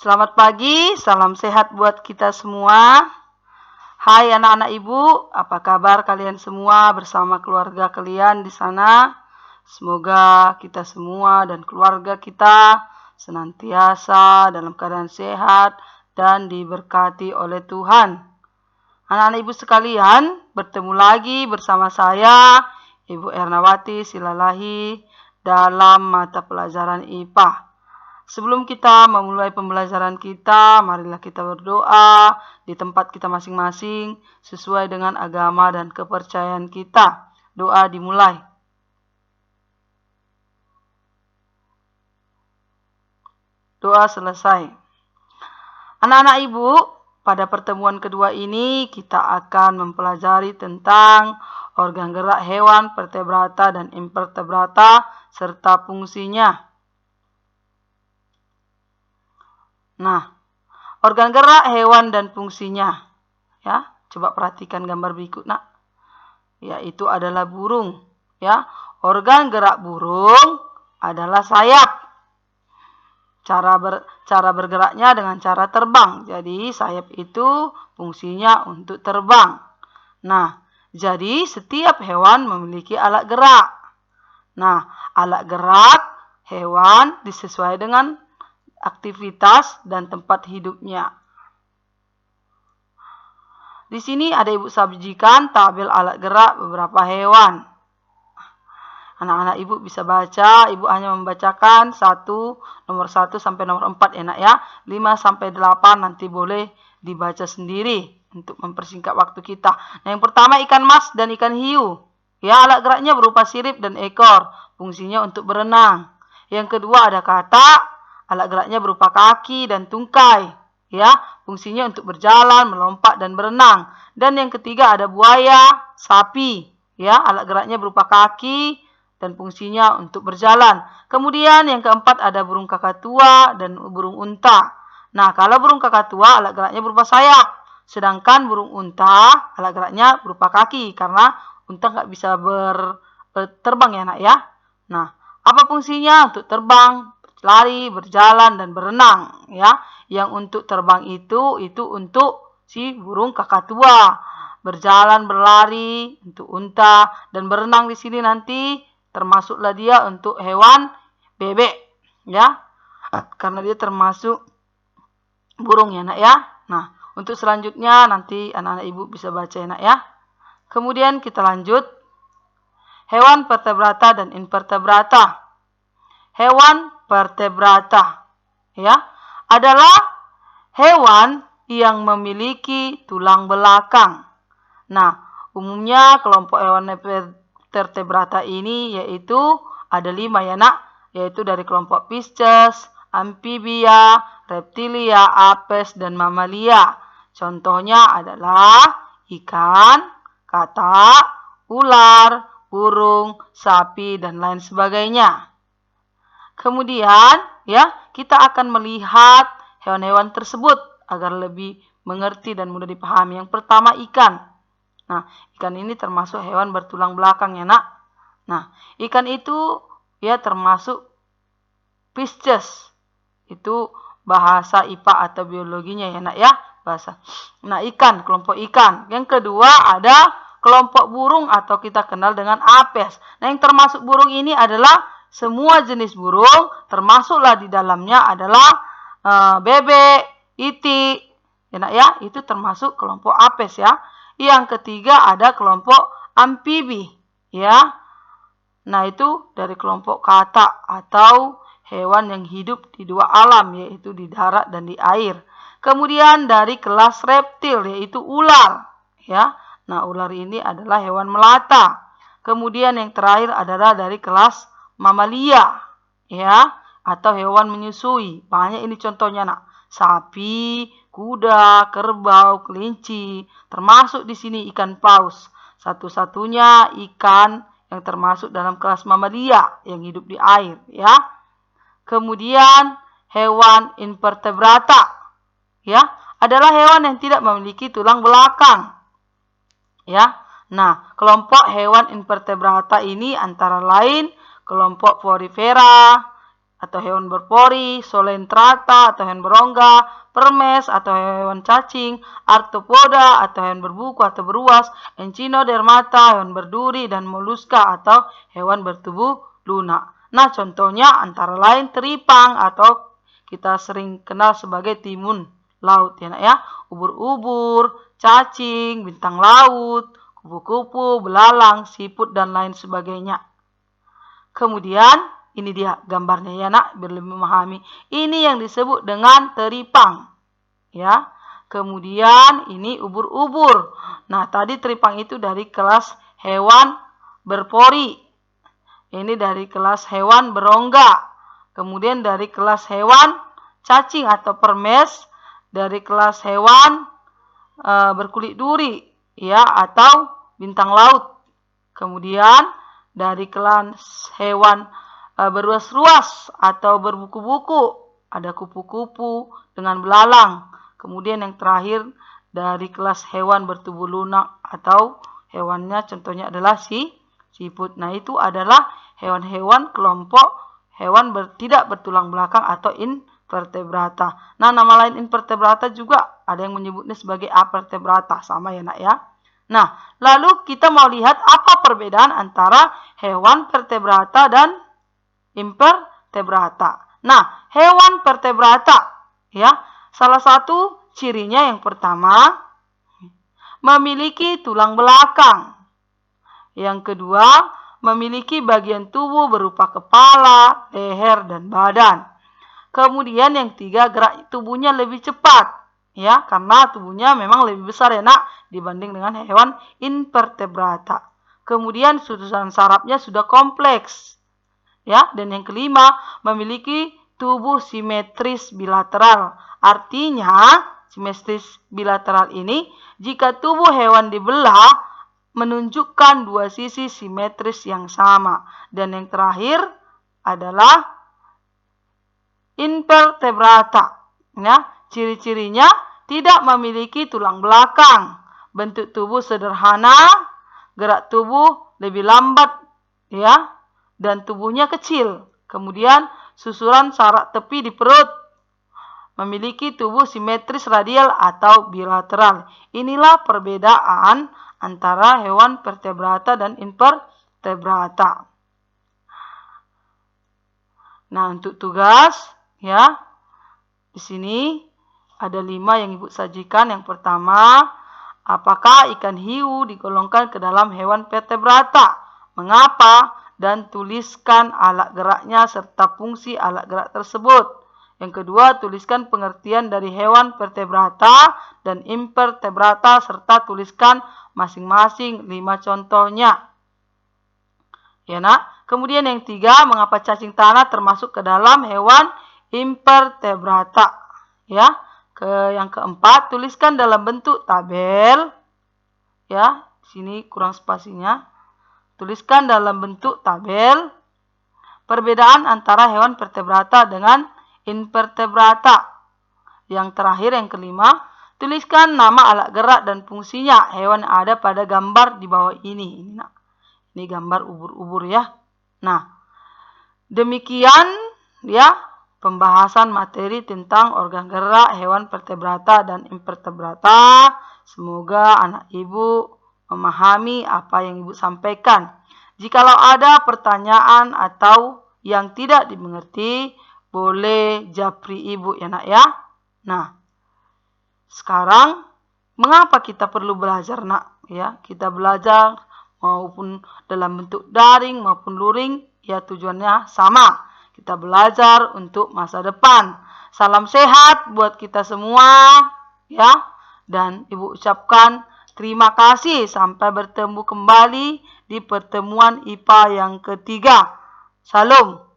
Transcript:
Selamat pagi, salam sehat buat kita semua. Hai anak-anak ibu, apa kabar kalian semua bersama keluarga kalian di sana? Semoga kita semua dan keluarga kita senantiasa dalam keadaan sehat dan diberkati oleh Tuhan. Anak-anak ibu sekalian, bertemu lagi bersama saya, Ibu Ernawati Silalahi, dalam mata pelajaran IPA. Sebelum kita memulai pembelajaran kita, marilah kita berdoa di tempat kita masing-masing sesuai dengan agama dan kepercayaan kita. Doa dimulai. Doa selesai. Anak-anak ibu, pada pertemuan kedua ini kita akan mempelajari tentang organ gerak hewan, vertebrata dan invertebrata serta fungsinya. Nah, organ gerak hewan dan fungsinya. Ya, coba perhatikan gambar berikut, Nak. Yaitu adalah burung, ya. Organ gerak burung adalah sayap. Cara bergeraknya dengan cara terbang. Jadi, sayap itu fungsinya untuk terbang. Nah, jadi setiap hewan memiliki alat gerak. Nah, alat gerak hewan disesuaikan dengan aktivitas dan tempat hidupnya. Di sini ada ibu sajikan tabel alat gerak beberapa hewan. Anak-anak ibu bisa baca, ibu hanya membacakan nomor 1 sampai nomor 4 enak ya. 5 sampai 8 nanti boleh dibaca sendiri untuk mempersingkat waktu kita. Nah, yang pertama ikan mas dan ikan hiu. Ya, alat geraknya berupa sirip dan ekor, fungsinya untuk berenang. Yang kedua ada katak. Alat geraknya berupa kaki dan tungkai, ya, fungsinya untuk berjalan, melompat dan berenang. Dan yang ketiga ada buaya, sapi, ya, alat geraknya berupa kaki dan fungsinya untuk berjalan. Kemudian yang keempat ada burung kakatua dan burung unta. Nah, kalau burung kakatua alat geraknya berupa sayap, sedangkan burung unta alat geraknya berupa kaki karena unta nggak bisa terbang ya, Nak ya. Nah, apa fungsinya? Untuk terbang, lari, berjalan, dan berenang, ya. Yang untuk terbang itu untuk si burung kakatua. Berjalan, berlari untuk unta, dan berenang di sini nanti termasuklah dia untuk hewan bebek, ya. Karena dia termasuk burung ya, Nak ya. Nah, untuk selanjutnya nanti anak-anak ibu bisa baca ya, Nak ya. Kemudian kita lanjut. Hewan vertebrata dan invertebrata. Hewan vertebrata, ya, adalah hewan yang memiliki tulang belakang. Nah, umumnya kelompok hewan vertebrata ini yaitu ada 5 ya, Nak, yaitu dari kelompok Pisces, amfibia, reptilia, apes, dan mamalia. Contohnya adalah ikan, katak, ular, burung, sapi, dan lain sebagainya. Kemudian, ya, kita akan melihat hewan-hewan tersebut agar lebih mengerti dan mudah dipahami. Yang pertama ikan. Nah, ikan ini termasuk hewan bertulang belakang ya, Nak. Nah, ikan itu ya termasuk Pisces. Itu bahasa IPA atau biologinya ya, Nak ya, bahasa. Nah, ikan, kelompok ikan. Yang kedua ada kelompok burung atau kita kenal dengan apes. Nah, yang termasuk burung ini adalah semua jenis burung, termasuklah di dalamnya adalah bebek, itik, ya, Nak ya, itu termasuk kelompok apes ya. Yang ketiga ada kelompok amfibi, ya. Nah, itu dari kelompok katak atau hewan yang hidup di dua alam, yaitu di darat dan di air. Kemudian dari kelas reptil, yaitu ular, ya. Nah, ular ini adalah hewan melata. Kemudian yang terakhir adalah dari kelas mamalia, ya, atau hewan menyusui. Banyak ini contohnya, Nak. Sapi, kuda, kerbau, kelinci, termasuk di sini ikan paus. Satu-satunya ikan yang termasuk dalam kelas mamalia yang hidup di air, ya. Kemudian hewan invertebrata, ya, adalah hewan yang tidak memiliki tulang belakang, ya. Nah, kelompok hewan invertebrata ini antara lain kelompok Porifera, atau hewan berpori, solentrata atau hewan berongga, permes atau hewan cacing, arthropoda atau hewan berbuku atau beruas, echinodermata hewan berduri, dan moluska atau hewan bertubuh lunak. Nah, contohnya antara lain teripang atau kita sering kenal sebagai timun laut ya nak ya, ubur-ubur, cacing, bintang laut, kupu-kupu, belalang, siput, dan lain sebagainya. Kemudian ini dia gambarnya ya nak, biar lebih memahami. Ini yang disebut dengan teripang. Ya. Kemudian ini ubur-ubur. Nah, tadi teripang itu dari kelas hewan berpori. Ini dari kelas hewan berongga. Kemudian dari kelas hewan cacing atau permes, dari kelas hewan berkulit duri ya atau bintang laut. Kemudian dari kelas hewan beruas-ruas atau berbuku-buku, ada kupu-kupu dengan belalang. Kemudian yang terakhir dari kelas hewan bertubuh lunak atau hewannya contohnya adalah siput. Nah, itu adalah hewan-hewan kelompok hewan tidak bertulang belakang atau invertebrata. Nah, nama lain invertebrata juga ada yang menyebutnya sebagai avertebrata, sama ya nak ya. Nah, lalu kita mau lihat apa perbedaan antara hewan vertebrata dan invertebrata. Nah, hewan vertebrata ya, salah satu cirinya yang pertama memiliki tulang belakang. Yang kedua, memiliki bagian tubuh berupa kepala, leher, dan badan. Kemudian yang tiga, gerak tubuhnya lebih cepat. Ya, karena tubuhnya memang lebih besar ya nak dibanding dengan hewan invertebrata. Kemudian susunan sarafnya sudah kompleks. Ya, dan yang kelima, memiliki tubuh simetris bilateral. Artinya, simetris bilateral ini jika tubuh hewan dibelah menunjukkan dua sisi simetris yang sama. Dan yang terakhir adalah invertebrata. Ya, ciri-cirinya tidak memiliki tulang belakang, bentuk tubuh sederhana, gerak tubuh lebih lambat ya, dan tubuhnya kecil. Kemudian susuran saraf tepi di perut, memiliki tubuh simetris radial atau bilateral. Inilah perbedaan antara hewan vertebrata dan invertebrata. Nah, untuk tugas ya, di sini ada 5 yang Ibu sajikan. Yang pertama, apakah ikan hiu digolongkan ke dalam hewan vertebrata? Mengapa? Dan tuliskan alat geraknya serta fungsi alat gerak tersebut. Yang kedua, tuliskan pengertian dari hewan vertebrata dan invertebrata serta tuliskan masing-masing 5 contohnya. Ya nak. Kemudian yang 3, mengapa cacing tanah termasuk ke dalam hewan invertebrata? Ya. Yang keempat, tuliskan dalam bentuk tabel. Ya, sini kurang spasinya. Tuliskan dalam bentuk tabel perbedaan antara hewan vertebrata dengan invertebrata. Yang terakhir, yang kelima, tuliskan nama alat gerak dan fungsinya hewan yang ada pada gambar di bawah ini. Ini gambar ubur-ubur ya. Nah, demikian ya pembahasan materi tentang organ gerak hewan vertebrata dan invertebrata. Semoga anak ibu memahami apa yang ibu sampaikan. Jikalau ada pertanyaan atau yang tidak dimengerti, boleh japri ibu ya nak ya. Nah, sekarang mengapa kita perlu belajar nak? Ya, kita belajar maupun dalam bentuk daring maupun luring, ya tujuannya sama. Kita belajar untuk masa depan. Salam sehat buat kita semua ya. Dan ibu ucapkan terima kasih sampai bertemu kembali di pertemuan IPA yang ketiga. Salam.